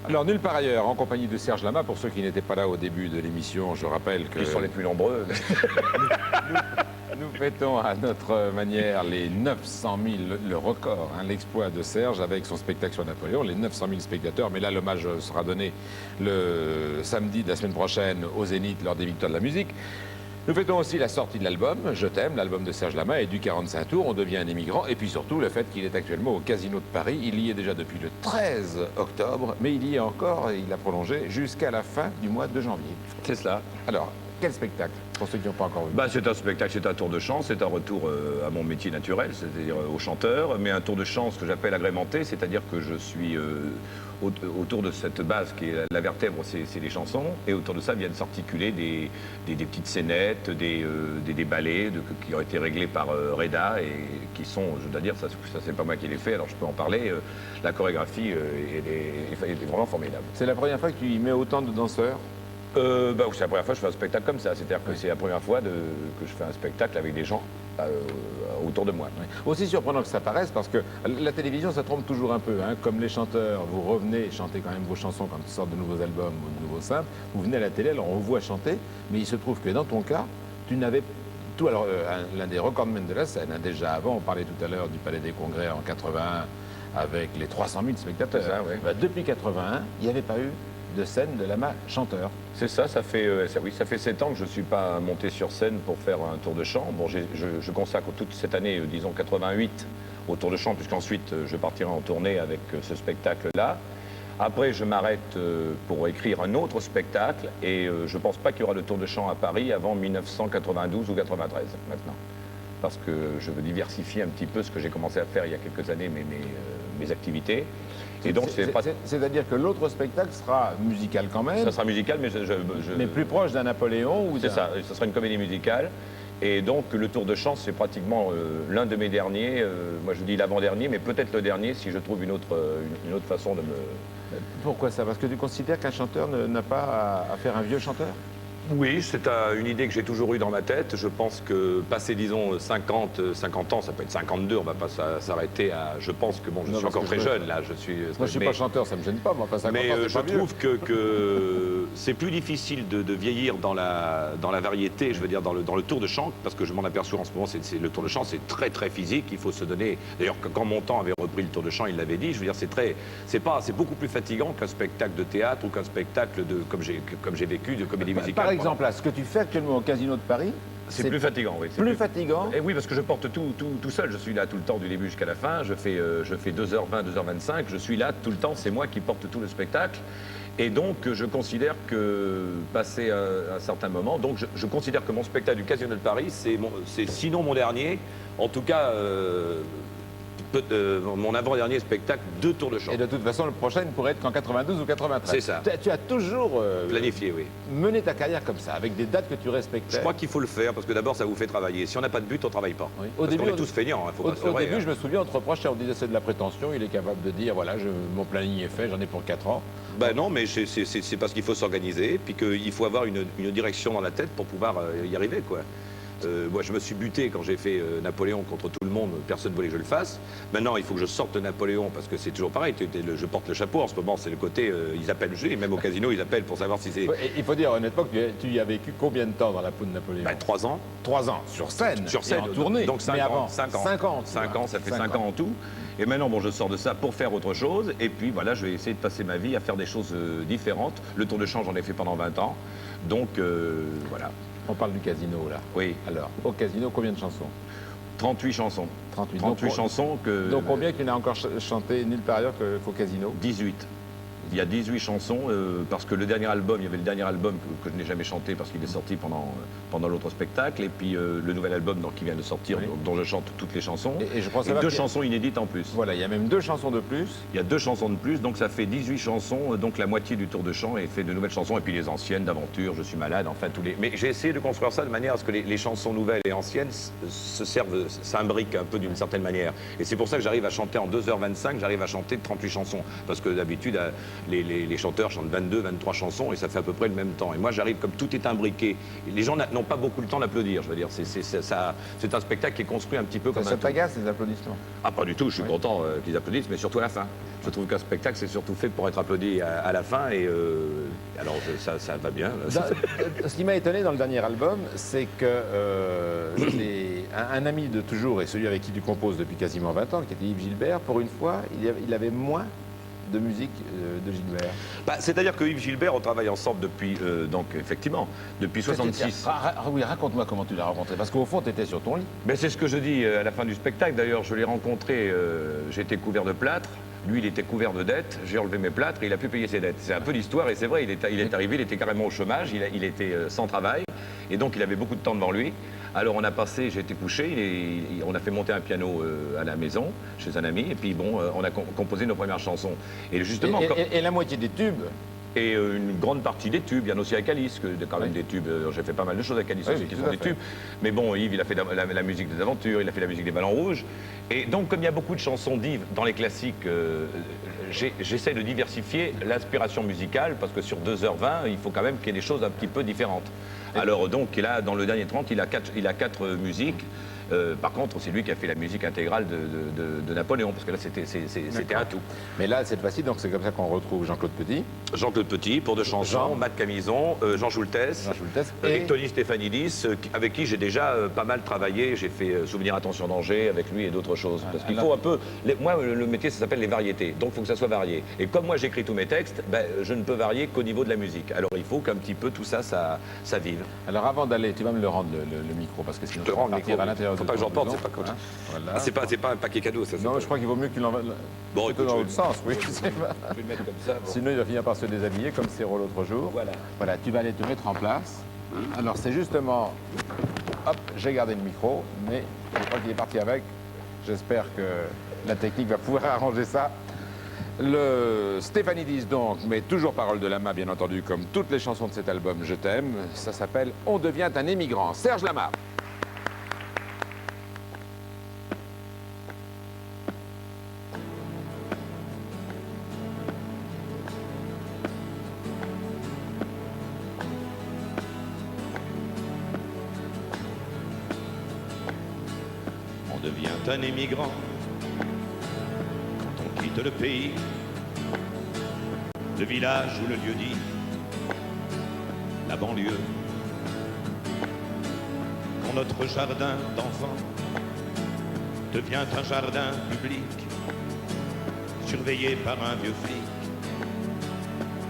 Alors, nulle part ailleurs, en compagnie de Serge Lama, pour ceux qui n'étaient pas là au début de l'émission, je rappelle que... Ils sont les plus nombreux. Nous fêtons à notre manière les 900 000, le record, hein, l'exploit de Serge avec son spectacle sur Napoléon, les 900 000 spectateurs. Mais là, l'hommage sera donné le samedi de la semaine prochaine au Zénith lors des Victoires de la musique. Nous fêtons aussi la sortie de l'album Je t'aime, l'album de Serge Lama, et du 45 tours, on devient un émigrant. Et puis surtout, le fait qu'il est actuellement au Casino de Paris. Il y est déjà depuis le 13 octobre, mais il y est encore, et il a prolongé jusqu'à la fin du mois de janvier. C'est cela. Alors, quel spectacle, pour ceux qui n'ont pas encore vu? C'est un spectacle, c'est un tour de chant, c'est un retour à mon métier naturel, c'est-à-dire au chanteur, mais un tour de chant, ce que j'appelle agrémenté, c'est-à-dire que je suis autour de cette base qui est la vertèbre, c'est les chansons, et autour de ça viennent s'articuler des petites scénettes, des ballets qui ont été réglés par Reda et qui sont, je dois dire, ça c'est pas moi qui l'ai fait, alors je peux en parler, la chorégraphie est vraiment formidable. C'est la première fois que tu y mets autant de danseurs? C'est la première fois que je fais un spectacle comme ça, c'est-à-dire que c'est la première fois que je fais un spectacle avec des gens autour de moi. Oui. Aussi surprenant que ça paraisse, parce que la télévision, ça trompe toujours un peu. Hein. Comme les chanteurs, vous revenez chanter quand même vos chansons quand ils sortent de nouveaux albums ou de nouveaux simples, vous venez à la télé, alors on vous voit chanter, mais il se trouve que dans ton cas, tu n'avais tout. Alors, l'un des recordmen de la scène, hein, déjà avant, on parlait tout à l'heure du Palais des Congrès en 81 avec les 300 000 spectateurs. Ça, oui. Depuis 81, il n'y avait pas eu de scène de Lama chanteur. C'est ça, ça fait 7 ans que je ne suis pas monté sur scène pour faire un tour de chant. Bon, je consacre toute cette année, disons 88, au tour de chant, puisqu'ensuite je partirai en tournée avec ce spectacle-là. Après, je m'arrête pour écrire un autre spectacle et je ne pense pas qu'il y aura de tour de chant à Paris avant 1992 ou 93 maintenant. Parce que je veux diversifier un petit peu ce que j'ai commencé à faire il y a quelques années, mes activités. Et donc, c'est-à-dire que l'autre spectacle sera musical quand même. Ça sera musical, mais mais plus proche d'un Napoléon ou c'est ça, ça sera une comédie musicale. Et donc, le tour de chant, c'est pratiquement l'un de mes derniers. Moi, je dis l'avant-dernier, mais peut-être le dernier si je trouve une autre façon de me... Pourquoi ça? Parce que tu considères qu'un chanteur n'a pas à faire un vieux chanteur? Oui, c'est une idée que j'ai toujours eue dans ma tête. Je pense que passer, disons, 50 ans, ça peut être 52, on ne va pas s'arrêter à... Je pense que, bon, je suis encore très jeune, là, je suis... Moi, je ne suis pas chanteur, ça ne me gêne pas, mais enfin, 50 ans, mais je trouve que c'est plus difficile de vieillir dans la variété, je veux dire, dans le tour de chant, parce que je m'en aperçois en ce moment, le tour de chant, c'est très, très physique, il faut se donner... D'ailleurs, quand Montand avait repris le tour de chant, il l'avait dit, je veux dire, c'est beaucoup plus fatigant qu'un spectacle de théâtre ou qu'un spectacle comme j'ai vécu, de comédie musicale. Par exemple, là, ce que tu fais actuellement au Casino de Paris, c'est plus fatigant, oui. Plus fatigant? Et oui, parce que je porte tout seul. Je suis là tout le temps du début jusqu'à la fin. Je fais 2h20, 2h25. Je suis là tout le temps. C'est moi qui porte tout le spectacle. Et donc, je considère que, passé un certain moment, donc je considère que mon spectacle du Casino de Paris, c'est sinon mon dernier, en tout cas... mon avant-dernier spectacle de tour de chant. Et de toute façon, le prochain ne pourrait être qu'en 92 ou 93. C'est ça. Tu as toujours planifié, oui. Mené ta carrière comme ça, avec des dates que tu respectais. Je crois qu'il faut le faire, parce que d'abord, ça vous fait travailler. Si on n'a pas de but, on ne travaille pas. Oui. Parce qu'on est tous feignants, il faut pas se leurrer, Au début, je me souviens, on te reprochait, on disait c'est de la prétention, il est capable de dire, voilà, mon planning est fait, j'en ai pour 4 ans. Ben non, mais c'est parce qu'il faut s'organiser, puis qu'il faut avoir une direction dans la tête pour pouvoir y arriver, quoi. Moi, je me suis buté quand j'ai fait Napoléon contre tout le monde. Personne ne voulait que je le fasse. Maintenant, il faut que je sorte de Napoléon parce que c'est toujours pareil. Je porte le chapeau en ce moment. C'est le côté, ils appellent, même au casino, ils appellent pour savoir si c'est... Il faut dire honnêtement que tu y as vécu combien de temps dans la peau de Napoléon? 3 ans. 3 ans, sur scène. Sur scène, en tournée. Donc 5 ans. 5 ans. 5 ans, ça fait 5 ans en tout. Et maintenant, bon, je sors de ça pour faire autre chose. Et puis, voilà, je vais essayer de passer ma vie à faire des choses différentes. Le tour de chant, j'en ai fait pendant 20 ans. Donc, voilà. On parle du casino, là. Oui. Alors, au casino, combien de chansons? 38 chansons. 38 chansons que... Donc, combien tu n'as encore chanté nulle part ailleurs qu'au casino? 18. Il y a 18 chansons, parce que le dernier album, il y avait le dernier album que je n'ai jamais chanté parce qu'il est sorti pendant l'autre spectacle, et puis le nouvel album qui vient de sortir, oui, dont je chante toutes les chansons, et je pense et 2 chansons inédites en plus. Voilà, il y a même 2 chansons de plus. Il y a 2 chansons de plus, donc ça fait 18 chansons, donc la moitié du tour de chant, et fait de nouvelles chansons, et puis les anciennes, d'aventure, je suis malade, enfin tous les... Mais j'ai essayé de construire ça de manière à ce que les chansons nouvelles et anciennes s'imbriquent un peu d'une certaine manière. Et c'est pour ça que j'arrive à chanter en 2h25, j'arrive à chanter 38 chansons, parce que d'habitude... les chanteurs chantent 22, 23 chansons et ça fait à peu près le même temps. Et moi, j'arrive comme tout est imbriqué. Les gens n'ont pas beaucoup le temps d'applaudir, je veux dire. C'est un spectacle qui est construit un petit peu comme un... Ça t'agace, les applaudissements? Ah, pas du tout, je suis content qu'ils applaudissent, mais surtout à la fin. Je trouve qu'un spectacle, c'est surtout fait pour être applaudi à la fin, et alors ça va bien. Ce qui m'a étonné dans le dernier album, c'est que un ami de toujours, et celui avec qui tu composes depuis quasiment 20 ans, qui était Yves Gilbert, pour une fois, il avait moins de musique de Gilbert. Bah, c'est-à-dire que Yves Gilbert, on travaille ensemble depuis, donc effectivement, depuis 66. Oui, raconte-moi comment tu l'as rencontré, parce qu'au fond, tu étais sur ton lit. Ben, c'est ce que je dis à la fin du spectacle. D'ailleurs, je l'ai rencontré, j'étais couvert de plâtre. Lui, il était couvert de dettes. J'ai enlevé mes plâtres et il a pu payer ses dettes. C'est un peu l'histoire et c'est vrai, il est arrivé, il était carrément au chômage, il était sans travail et donc il avait beaucoup de temps devant lui. Alors on a passé, j'ai été couché, on a fait monter un piano à la maison, chez un ami, et puis bon, on a composé nos premières chansons. Et justement... Et la moitié des tubes? Et une grande partie des tubes, il y en a aussi à Calice, quand même des tubes, j'ai fait pas mal de choses à Calice aussi qui sont des tubes. Mais bon, Yves, il a fait la musique des aventures, il a fait la musique des Ballons Rouges. Et donc, comme il y a beaucoup de chansons d'Yves dans les classiques, j'essaie de diversifier l'inspiration musicale, parce que sur 2h20, il faut quand même qu'il y ait des choses un petit peu différentes. Alors donc, là, dans le dernier 30, il a quatre musiques. Par contre, c'est lui qui a fait la musique intégrale de Napoléon, parce que là, c'était un tout. Mais là, cette fois-ci, donc c'est comme ça qu'on retrouve Jean-Claude Petit. Jean-Claude Petit, pour deux chansons, Matt Camison, Jean Schultes, et Tony Stéphanidis, avec qui j'ai déjà pas mal travaillé. J'ai fait Souvenir, Attention, Danger avec lui et d'autres choses. Parce qu'il faut un peu... Moi, le métier, ça s'appelle les variétés, donc il faut que ça soit varié. Et comme moi, j'écris tous mes textes, ben, je ne peux varier qu'au niveau de la musique. Alors il faut qu'un petit peu tout ça, ça vive. Alors avant d'aller, tu vas me le rendre le micro, parce que sinon je te rends le micro à l'intérieur. Faut pas que j'emporte, c'est pas comme ça. Voilà. Ah, c'est pas un paquet cadeau, ça. Non, je crois qu'il vaut mieux qu'il l'envoie bon, dans l'autre sens, oui. Je vais le mettre comme ça. Bon. Sinon, il va finir par se déshabiller, comme Céro l'autre jour. Voilà. Voilà, tu vas aller te mettre en place. Alors, c'est justement... Hop, j'ai gardé le micro, mais je crois qu'il est parti avec. J'espère que la technique va pouvoir arranger ça. Le Stéphanidis, donc, mais toujours Parole de Lama, bien entendu, comme toutes les chansons de cet album, Je t'aime. Ça s'appelle On devient un émigrant. Serge Lama. On devient un émigrant quand on quitte le pays, le village ou le lieu-dit, la banlieue. Quand notre jardin d'enfant devient un jardin public, surveillé par un vieux flic,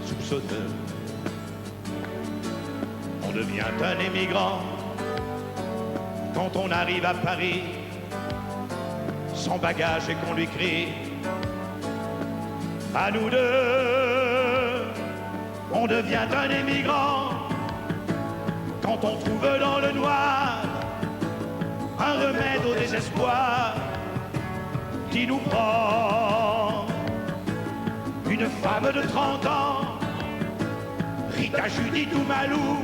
soupçonneux. On devient un émigrant quand on arrive à Paris, sans bagage et qu'on lui crie à nous deux. On devient un émigrant quand on trouve dans le noir un remède au désespoir qui nous prend. Une femme de 30 ans, Rita, Judith ou Malou,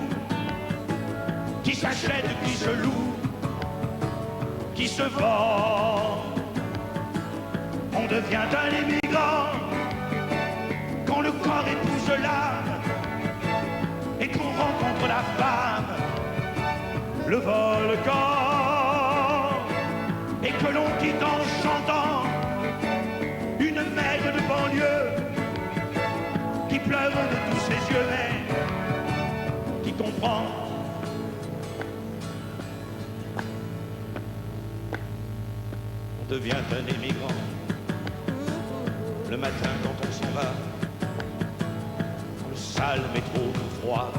qui s'achète, qui se loue, qui se vend. On devient un émigrant quand le corps épouse l'âme et qu'on rencontre la femme, le volcan, et que l'on quitte en chantant une mère de banlieue qui pleure de tous ses yeux, mais qui comprend. On devient un émigrant le matin quand on s'en va, dans le sale métro froid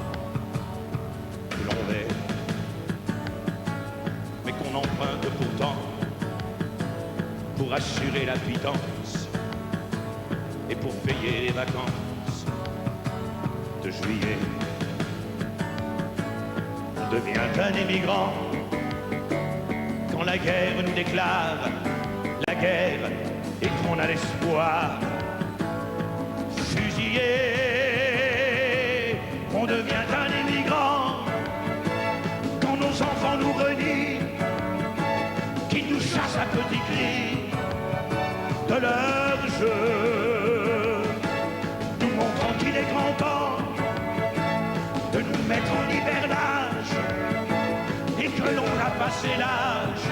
que l'on est, mais qu'on emprunte pourtant pour assurer la pitance et pour payer les vacances de juillet. On devient un émigrant quand la guerre nous déclare la guerre et qu'on a l'espoir fusillé. On devient un émigrant quand nos enfants nous renient, qu'ils nous chassent à petits cris de leur jeu, nous passé l'âge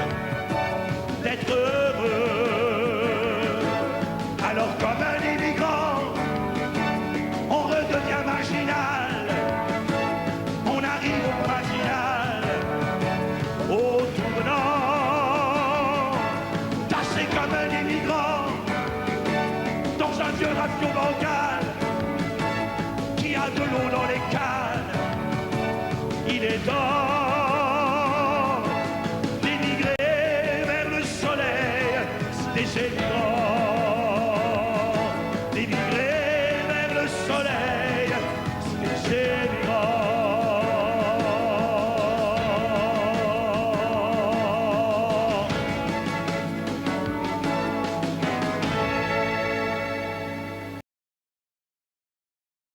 d'être heureux. Alors comme un immigrant, on redevient marginal, on arrive au marginal, au tournant, tassé comme un immigrant, dans un vieux rafiot bancal, qui a de l'eau dans les cales. Il est temps d'émigrer vers le soleil, des